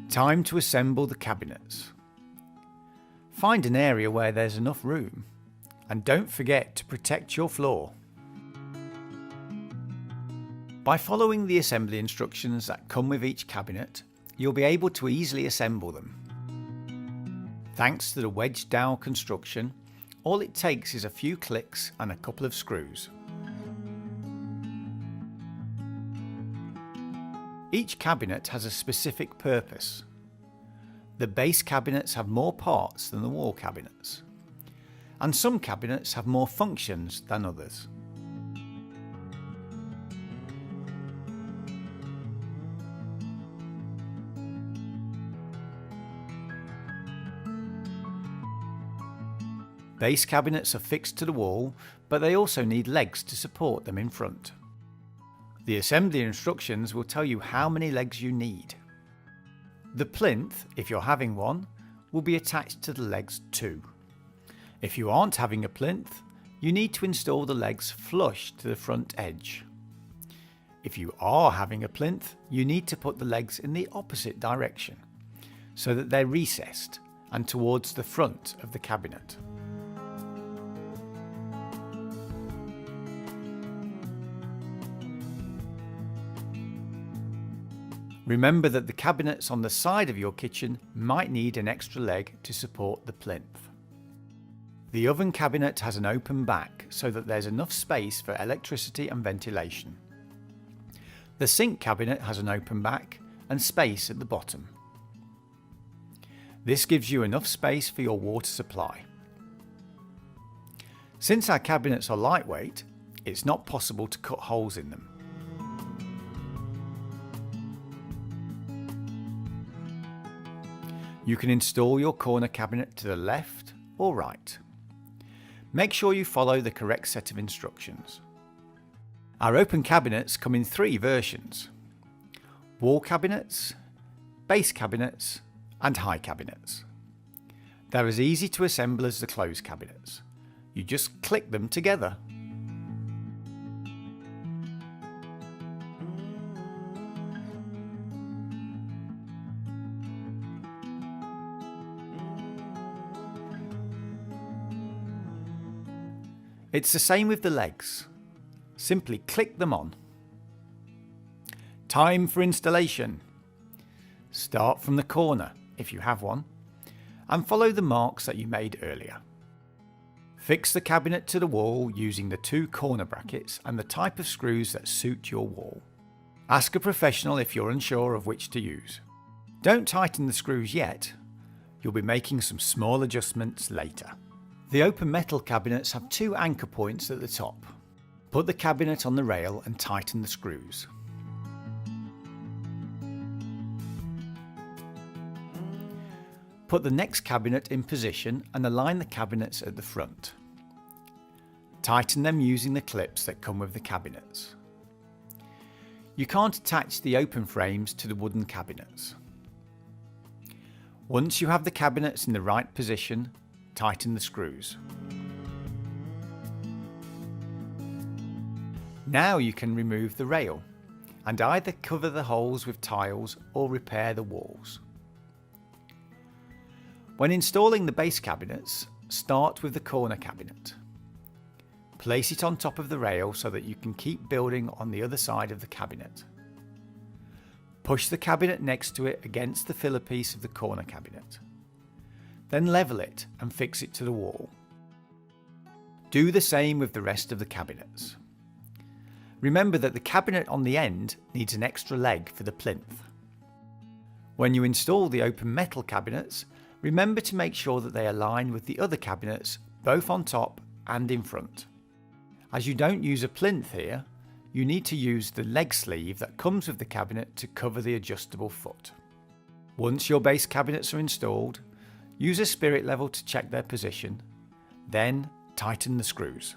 Time to assemble the cabinets. Find an area where there's enough room, and don't forget to protect your floor. By following the assembly instructions that come with each cabinet, you'll be able to easily assemble them. Thanks to the wedge dowel construction, all it takes is a few clicks and a couple of screws. Each cabinet has a specific purpose. The base cabinets have more parts than the wall cabinets, and some cabinets have more functions than others. Base cabinets are fixed to the wall, but they also need legs to support them in front. The assembly instructions will tell you how many legs you need. The plinth, if you're having one, will be attached to the legs too. If you aren't having a plinth, you need to install the legs flush to the front edge. If you are having a plinth, you need to put the legs in the opposite direction, so that they're recessed and towards the front of the cabinet. Remember that the cabinets on the side of your kitchen might need an extra leg to support the plinth. The oven cabinet has an open back so that there's enough space for electricity and ventilation. The sink cabinet has an open back and space at the bottom. This gives you enough space for your water supply. Since our cabinets are lightweight, it's not possible to cut holes in them. You can install your corner cabinet to the left or right. Make sure you follow the correct set of instructions. Our open cabinets come in 3 versions: wall cabinets, base cabinets and high cabinets. They're as easy to assemble as the closed cabinets. You just click them together. It's the same with the legs. Simply click them on. Time for installation. Start from the corner, if you have one, and follow the marks that you made earlier. Fix the cabinet to the wall using the 2 corner brackets and the type of screws that suit your wall. Ask a professional if you're unsure of which to use. Don't tighten the screws yet. You'll be making some small adjustments later. The open metal cabinets have 2 anchor points at the top. Put the cabinet on the rail and tighten the screws. Put the next cabinet in position and align the cabinets at the front. Tighten them using the clips that come with the cabinets. You can't attach the open frames to the wooden cabinets. Once you have the cabinets in the right position, tighten the screws. Now you can remove the rail and either cover the holes with tiles or repair the walls. When installing the base cabinets, start with the corner cabinet. Place it on top of the rail so that you can keep building on the other side of the cabinet. Push the cabinet next to it against the filler piece of the corner cabinet. Then level it and fix it to the wall. Do the same with the rest of the cabinets. Remember that the cabinet on the end needs an extra leg for the plinth. When you install the open metal cabinets, remember to make sure that they align with the other cabinets, both on top and in front. As you don't use a plinth here, you need to use the leg sleeve that comes with the cabinet to cover the adjustable foot. Once your base cabinets are installed, use a spirit level to check their position, then tighten the screws.